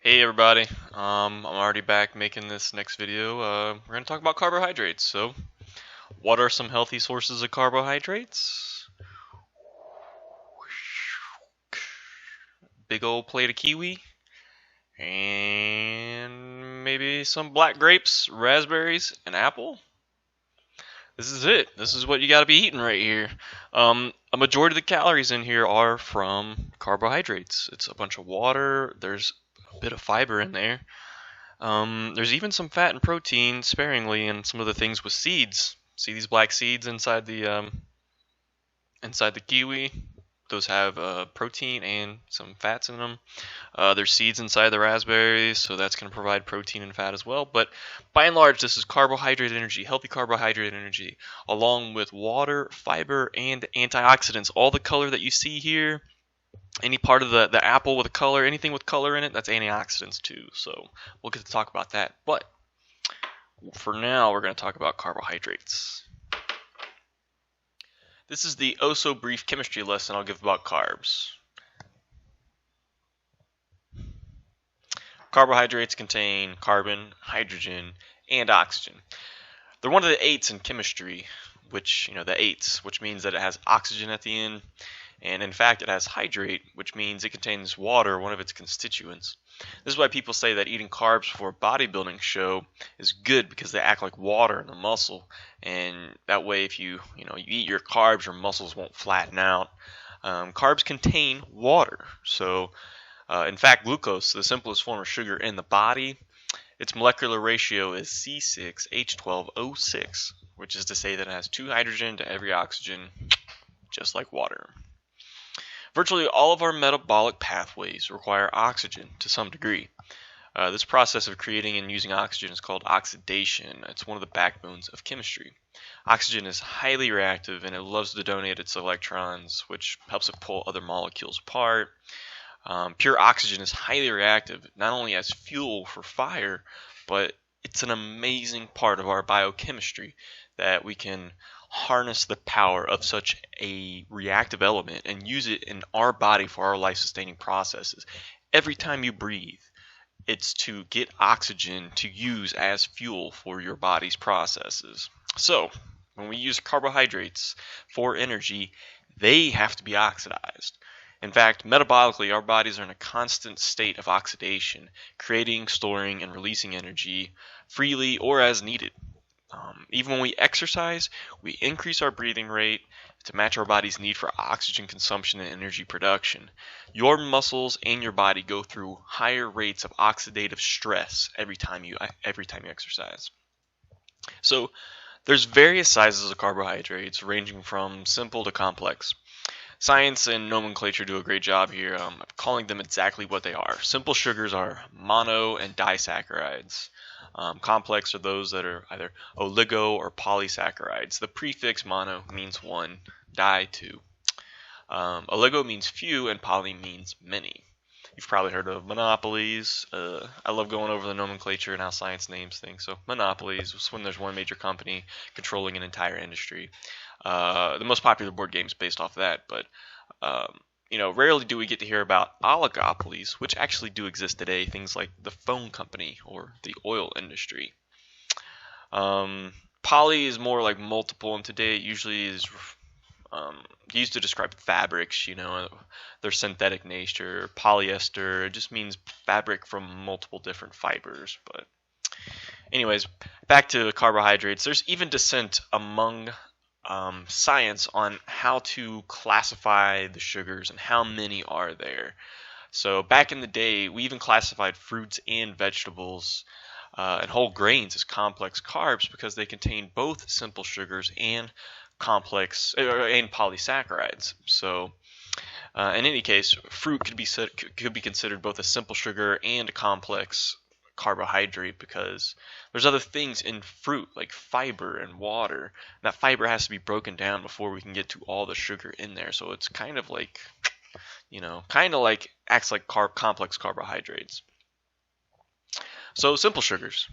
Hey everybody, I'm already back making this next video. We're going to talk about carbohydrates. So, what are some healthy sources of carbohydrates? Big old plate of kiwi, and maybe some black grapes, raspberries, and apple. This is it. This is what you got to be eating right here. A majority of the calories in here are from carbohydrates. It's a bunch of water, there's a bit of fiber in there. There's even some fat and protein sparingly in some of the things with seeds. See these black seeds inside the kiwi? Those have protein and some fats in them. There's seeds inside the raspberries, so that's going to provide protein and fat as well. But by and large, this is carbohydrate energy, healthy carbohydrate energy, along with water, fiber, and antioxidants. All the color that you see here, any part of the apple with a color, anything with color in it, that's antioxidants too. So we'll get to talk about that. But for now, we're going to talk about carbohydrates. This is the oh so brief chemistry lesson I'll give about carbs. Carbohydrates contain carbon, hydrogen, and oxygen. They're one of the eights in chemistry, which means that it has oxygen at the end. And in fact, it has hydrate, which means it contains water, one of its constituents. This is why people say that eating carbs for a bodybuilding show is good, because they act like water in the muscle. And that way, if you eat your carbs, your muscles won't flatten out. Carbs contain water. So, in fact, glucose, the simplest form of sugar in the body, its molecular ratio is C6H12O6, which is to say that it has 2 hydrogen to every oxygen, just like water. Virtually all of our metabolic pathways require oxygen to some degree. This process of creating and using oxygen is called oxidation. It's one of the backbones of chemistry. Oxygen is highly reactive, and it loves to donate its electrons, which helps it pull other molecules apart. Pure oxygen is highly reactive, not only as fuel for fire, but it's an amazing part of our biochemistry that we can harness the power of such a reactive element and use it in our body for our life-sustaining processes. Every time you breathe, it's to get oxygen to use as fuel for your body's processes. So, when we use carbohydrates for energy, they have to be oxidized. In fact, metabolically, our bodies are in a constant state of oxidation, creating, storing, and releasing energy freely or as needed. Even when we exercise, we increase our breathing rate to match our body's need for oxygen consumption and energy production. Your muscles and your body go through higher rates of oxidative stress every time you exercise. So, there's various sizes of carbohydrates, ranging from simple to complex. Science and nomenclature do a great job here calling them exactly what they are. Simple sugars are mono and disaccharides. Complex are those that are either oligo or polysaccharides. The prefix mono means one, di two. Oligo means few, and poly means many. You've probably heard of monopolies. I love going over the nomenclature and how science names things. So monopolies is when there's one major company controlling an entire industry. The most popular board game is based off of that, but rarely do we get to hear about oligopolies, which actually do exist today. Things like the phone company or the oil industry. Poly is more like multiple, and today it usually is used to describe fabrics. Their synthetic nature. Polyester, it just means fabric from multiple different fibers. But anyways, back to carbohydrates. There's even dissent among science on how to classify the sugars and how many are there. So back in the day, we even classified fruits and vegetables and whole grains as complex carbs because they contain both simple sugars and complex and polysaccharides. So in any case, fruit could be considered both a simple sugar and a complex carbohydrate because there's other things in fruit like fiber and water. And that fiber has to be broken down before we can get to all the sugar in there. So it's kind of like acts like complex carbohydrates. So simple sugars.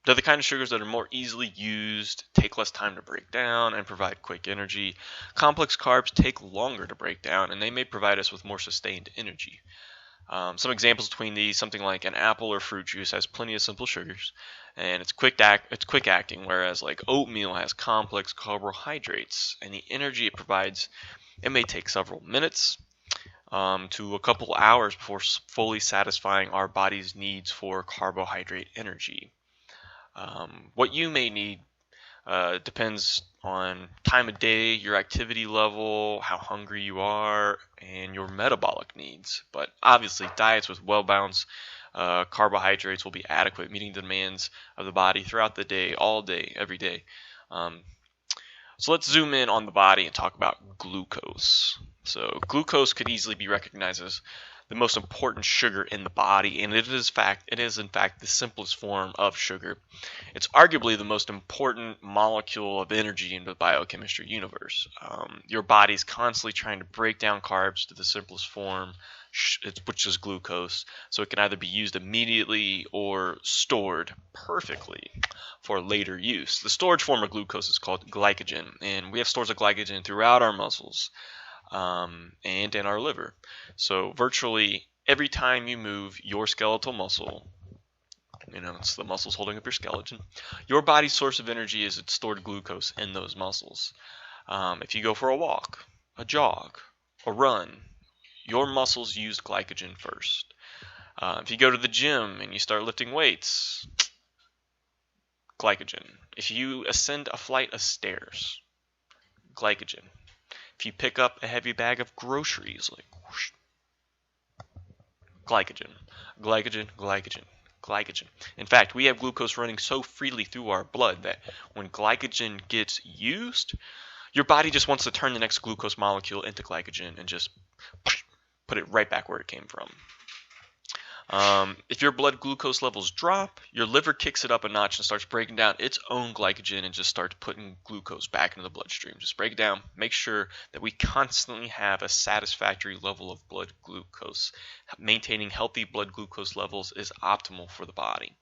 They're the kind of sugars that are more easily used, take less time to break down, and provide quick energy. Complex carbs take longer to break down, and they may provide us with more sustained energy. Some examples between these: something like an apple or fruit juice has plenty of simple sugars, and it's quick acting, whereas like oatmeal has complex carbohydrates, and the energy it provides, it may take several minutes to a couple hours before fully satisfying our body's needs for carbohydrate energy. What you may need depends on time of day, your activity level, how hungry you are, and your metabolic needs. But obviously, diets with well-balanced carbohydrates will be adequate, meeting the demands of the body throughout the day, all day, every day. Um, so let's zoom in on the body and talk about glucose. So glucose could easily be recognized as the most important sugar in the body, and it is in fact the simplest form of sugar. It's arguably the most important molecule of energy in the biochemistry universe. Your body's constantly trying to break down carbs to the simplest form, which is glucose, so it can either be used immediately or stored perfectly for later use. The storage form of glucose is called glycogen, and we have stores of glycogen throughout our muscles and in our liver. So virtually every time you move your skeletal muscle, it's the muscles holding up your skeleton, your body's source of energy is its stored glucose in those muscles. If you go for a walk, a jog, a run, your muscles use glycogen first. If you go to the gym and you start lifting weights, glycogen. If you ascend a flight of stairs, glycogen. If you pick up a heavy bag of groceries, like whoosh, glycogen, glycogen, glycogen, glycogen. In fact, we have glucose running so freely through our blood that when glycogen gets used, your body just wants to turn the next glucose molecule into glycogen and just put it right back where it came from. If your blood glucose levels drop, your liver kicks it up a notch and starts breaking down its own glycogen and just starts putting glucose back into the bloodstream. Just break it down. Make sure that we constantly have a satisfactory level of blood glucose. Maintaining healthy blood glucose levels is optimal for the body.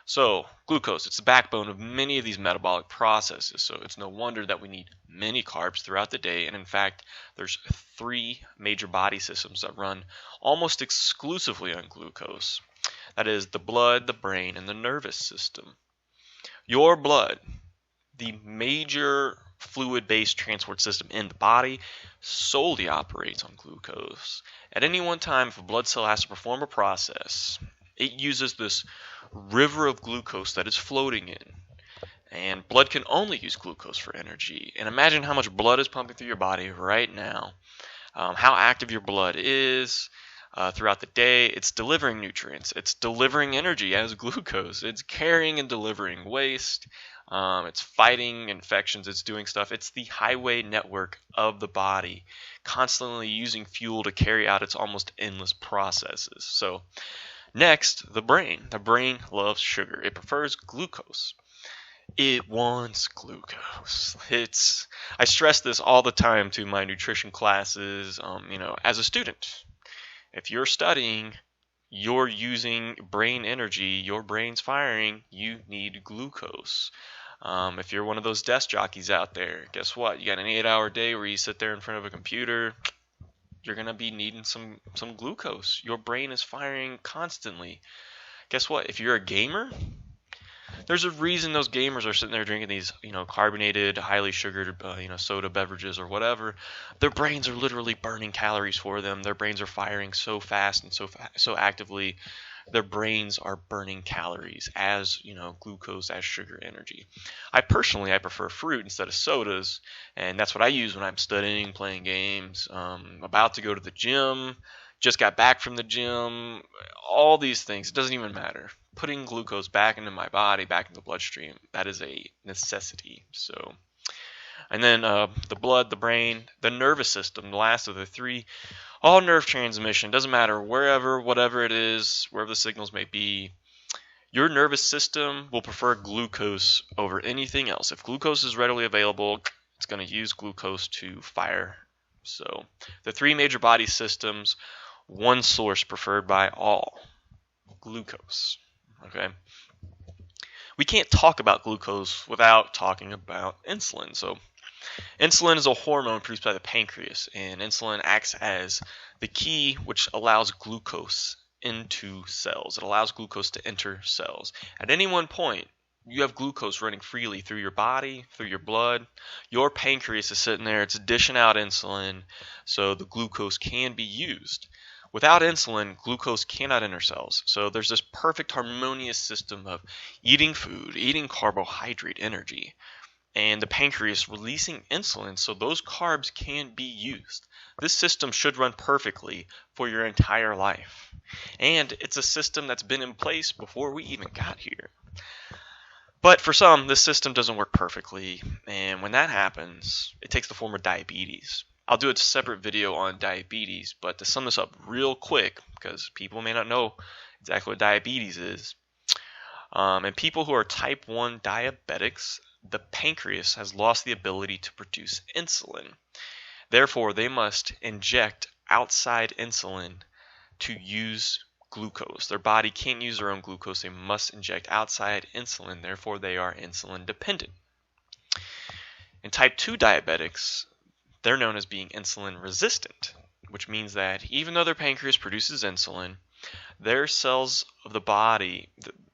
So, glucose, it's the backbone of many of these metabolic processes, so it's no wonder that we need many carbs throughout the day, and in fact, there's 3 major body systems that run almost exclusively on glucose. That is the blood, the brain, and the nervous system. Your blood, the major fluid-based transport system in the body, solely operates on glucose. At any one time, if a blood cell has to perform a process, it uses this river of glucose that is floating in. And blood can only use glucose for energy. And imagine how much blood is pumping through your body right now. How active your blood is throughout the day. It's delivering nutrients. It's delivering energy as glucose. It's carrying and delivering waste. It's fighting infections. It's doing stuff. It's the highway network of the body, constantly using fuel to carry out its almost endless processes. So next, the brain. The brain loves sugar. It prefers glucose. It wants glucose. I stress this all the time to my nutrition classes. As a student, if you're studying, you're using brain energy, your brain's firing, you need glucose. If you're one of those desk jockeys out there, guess what? You got an 8-hour day where you sit there in front of a computer. You're going to be needing some glucose. Your brain is firing constantly. Guess what? If you're a gamer, there's a reason those gamers are sitting there drinking these, carbonated, highly sugared, soda beverages or whatever. Their brains are literally burning calories for them. Their brains are firing so fast and so actively. Their brains are burning calories as, glucose, as sugar energy. I prefer fruit instead of sodas, and that's what I use when I'm studying, playing games, about to go to the gym, just got back from the gym, all these things. It doesn't even matter. Putting glucose back into my body, back into the bloodstream, that is a necessity. So, and then the blood, the brain, the nervous system, the last of the 3, all nerve transmission, doesn't matter whatever it is, wherever the signals may be, your nervous system will prefer glucose over anything else. If glucose is readily available, it's going to use glucose to fire. So the 3 major body systems, one source preferred by all, glucose. Okay. We can't talk about glucose without talking about insulin. So Insulin is a hormone produced by the pancreas, and insulin acts as the key which allows glucose into cells. It allows glucose to enter cells. At any one point, you have glucose running freely through your body, through your blood. Your pancreas is sitting there, it's dishing out insulin, so the glucose can be used. Without insulin, glucose cannot enter cells. So there's this perfect harmonious system of eating food, eating carbohydrate energy, and the pancreas releasing insulin so those carbs can be used. This system should run perfectly for your entire life. And it's a system that's been in place before we even got here. But for some, this system doesn't work perfectly, and when that happens, it takes the form of diabetes. I'll do a separate video on diabetes, but to sum this up real quick, because people may not know exactly what diabetes is, and people who are type 1 diabetics, the pancreas has lost the ability to produce insulin. Therefore, they must inject outside insulin to use glucose. Their body can't use their own glucose. They must inject outside insulin. Therefore, they are insulin dependent. In type 2 diabetics, they're known as being insulin resistant, which means that even though their pancreas produces insulin, their cells of the body,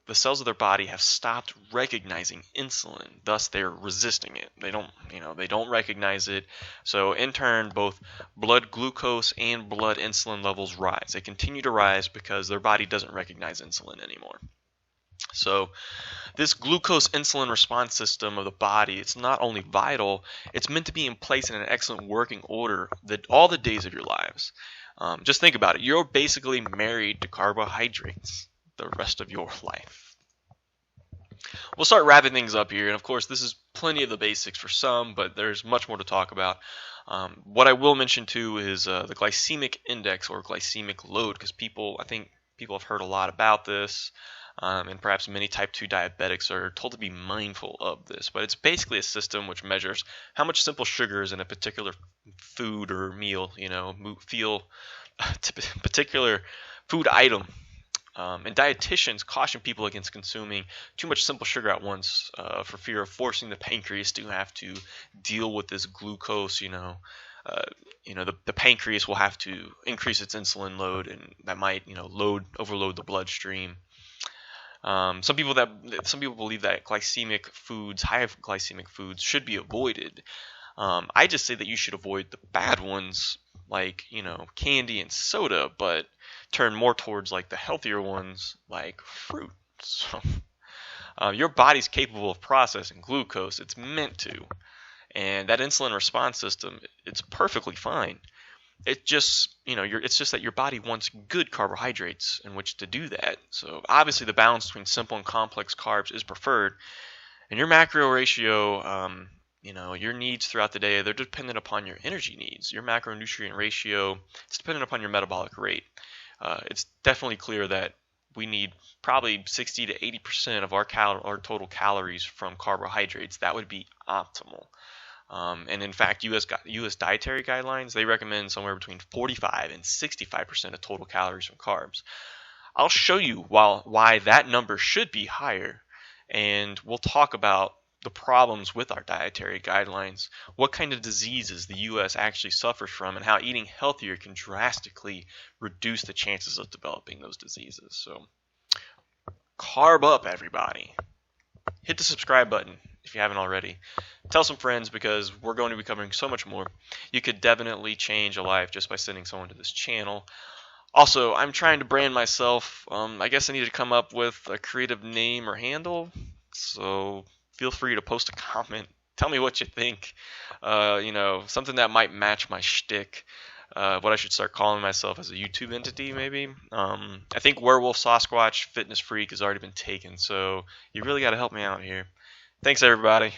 the cells of their body have stopped recognizing insulin. Thus, they're resisting it. They don't recognize it. So in turn, both blood glucose and blood insulin levels rise. They continue to rise because their body doesn't recognize insulin anymore. So this glucose insulin response system of the body, it's not only vital, it's meant to be in place in an excellent working order all the days of your lives. Just think about it. You're basically married to carbohydrates the rest of your life. We'll start wrapping things up here, and of course this is plenty of the basics for some, but there's much more to talk about. What I will mention too is the glycemic index or glycemic load, because I think people have heard a lot about this, and perhaps many type 2 diabetics are told to be mindful of this, but it's basically a system which measures how much simple sugars in a particular food or meal, particular food item. And dietitians caution people against consuming too much simple sugar at once for fear of forcing the pancreas to have to deal with this glucose. The pancreas will have to increase its insulin load, and that might overload the bloodstream. Some people believe that high glycemic foods should be avoided. I just say that you should avoid the bad ones like candy and soda, but turn more towards like the healthier ones like fruit. So your body's capable of processing glucose. It's meant to, and that insulin response system, it's perfectly fine. It just it's just that your body wants good carbohydrates in which to do that. So obviously the balance between simple and complex carbs is preferred, and your macro ratio, your needs throughout the day, they're dependent upon your energy needs. Your macronutrient ratio, it's dependent upon your metabolic rate. It's definitely clear that we need probably 60 to 80% of our total calories from carbohydrates. That would be optimal. And in fact, U.S. dietary guidelines, they recommend somewhere between 45 and 65% of total calories from carbs. I'll show you why that number should be higher, and we'll talk about the problems with our dietary guidelines, what kind of diseases the U.S. actually suffers from, and how eating healthier can drastically reduce the chances of developing those diseases. So, carb up, everybody. Hit the subscribe button if you haven't already. Tell some friends, because we're going to be covering so much more. You could definitely change a life just by sending someone to this channel. Also, I'm trying to brand myself. I guess I need to come up with a creative name or handle. So feel free to post a comment. Tell me what you think. Something that might match my shtick. What I should start calling myself as a YouTube entity, maybe. I think Werewolf Sasquatch Fitness Freak has already been taken, so you really got to help me out here. Thanks, everybody.